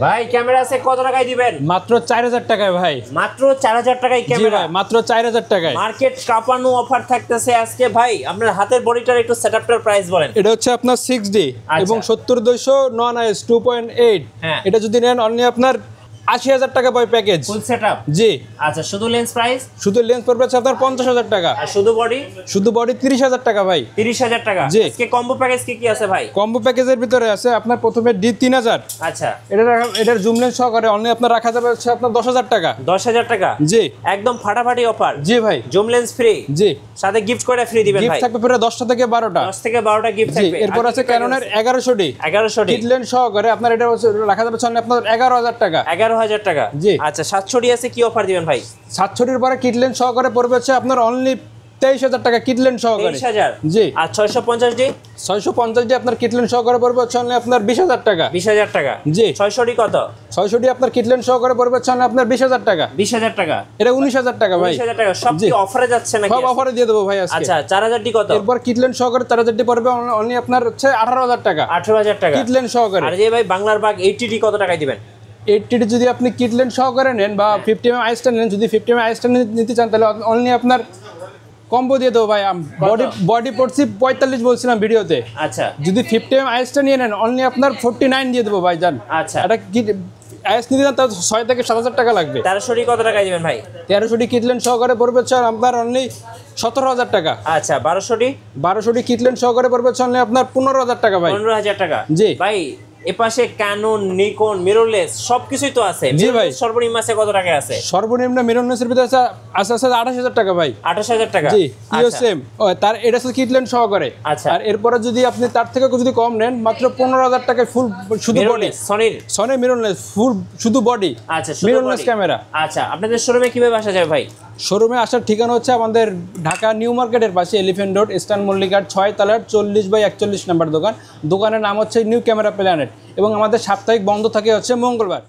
ভাই ক্যামেরা আছে কত টাকায় দিবেন? মাত্র 4000 টাকায় ভাই। মাত্র 4000 টাকায় জি ক্যামেরা? ভাই মাত্র 4000 টাকায়। মার্কেট কাঁপানো অফার থাকতেছে আজকে ভাই। আপনার হাতের বডিটার একটু সেটআপটার প্রাইস বলেন। এটা হচ্ছে আপনার 6D এবং 70200 নন আইএস 2.8। হ্যাঁ। এটা যদি নেন অনলি আপনার 80000 টাকা পাই প্যাকেজ। Full setup? জি। আচ্ছা, শুধু লেন্স প্রাইস? শুধু লেন্স পড়বে হচ্ছে আপনার 50000 টাকা। আর শুধু বডি? শুধু বডি 30000 টাকা ভাই। 30000 টাকা? জি। আজকে কম্বো প্যাকেজ কি আছে ভাই? কম্বো প্যাকেজের ভিতরে আছে আপনার প্রথমে D3000। আচ্ছা। এটার জুম লেন্স সহকারে অনলি আপনার রাখা যাবে হচ্ছে আপনার 10000 টাকা। 10000 টাকা? জি। একদম ফাটাফাটি অফার। জি ভাই। Zoom lens free? জি। সাথে গিফট করে ফ্রি দিবেন ভাই? গিফট থাকবে পুরো 10টা থেকে 12টা। 10 থেকে 12টা গিফট জি। থাকবে। এরপর আছে ক্যাননের 1100D। 1100D কিট লেন্স সহকারে আপনার এটা রাখা যাবে হচ্ছে আপনার 11000 টাকা। 11000 টাকা? জি। আচ্ছা, 700D আছে, কি অফার দিবেন ভাই? 700Dর পরে কিট লেন্স সহকারে পড়বে হচ্ছে আপনার অনলি 23000 টাকা কিট লেন্স সহকারে। 23000? জি। আর 650D? 650D আপনার কিট লেন্স সহকারে পড়বে হচ্ছে অনলি আপনার 20000 টাকা। 20000 টাকা? জি। 600D কত? 600D আপনার কিট লেন্স সহকারে পড়বে হচ্ছে আপনার 20000 টাকা। 20000 টাকা? এটা 19000 টাকা ভাই। 19000 টাকা? সব কি অফারে যাচ্ছে নাকি? সব অফারে দিয়ে দেবো ভাই আজকে। আচ্ছা, 4000D কত? এরপর কিট লেন্স সহকারে 4000D পড়বে অনলি আপনার হচ্ছে 18000 টাকা। 18000 টাকা? কিট লেন্স সহকারে। আর যে ভাই বাংলার বাগ 80D কত টাকায় দিবেন? 80D যদি আপনি কিট লেন্স সহকারে নেন বা 50mm আইসটা নেন, যদি 50mm আইসটা নিতে চান তাহলে অনলি আপনার কম্বো দিয়ে দেবো ভাই। বডি পড়ছি 45 বলছিলাম ভিডিওতে। আচ্ছা। যদি 50mm আইসটা নিয়ে নেন অনলি আপনার 49 দিয়ে দেবো ভাই জান। আচ্ছা। এটা কি আইস নিতে চান তাহলে 6 থেকে 7000 টাকা লাগবে। 1300D কত টাকায় দিবেন ভাই? 1300D কিট লেন্স সহকারে পড়বে হচ্ছে আপনার অনলি 17000 টাকা। আচ্ছা, 1200D? 1200D কিট লেন্স সহকারে পড়বে হচ্ছে অনলি আপনার 15000 টাকা ভাই। 15000 টাকা? জি। ভাই এপাশে ক্যানন, নিকন, মিররলেস সবকিছুই তো আছে। জি ভাই। সর্বনিম্ন আছে কত টাকায় আছে? সর্বনিম্ন মিররলেসের ভিতরে আছে 28000 টাকা ভাই। 28000 টাকা? জি। আচ্ছা। সেম তার এটা হচ্ছে কিট লেন্স সহকারে। আচ্ছা। আর এরপরে যদি আপনি তার থেকে যদি কম নেন মাত্র 15000 টাকায় ফুল শুধু বডি। সনির মিররলেস ফুল শুধু বডি। আচ্ছা, মিররলেস ক্যামেরা। আচ্ছা, আপনাদের শোরুমে কিভাবে আসা যাবে ভাই? শোরুমে আসার ঠিকানা হচ্ছে আমাদের ঢাকা নিউ মার্কেটের পাশে এলিফ্যান্ট রোড, ইস্টার্ন মল্লিকার 6 তলার 40/41 নম্বর দোকান। দোকানের নাম হচ্ছে নিউ ক্যামেরা প্ল্যানেট এবং আমাদের সাপ্তাহিক বন্ধ থাকে হচ্ছে মঙ্গলবার।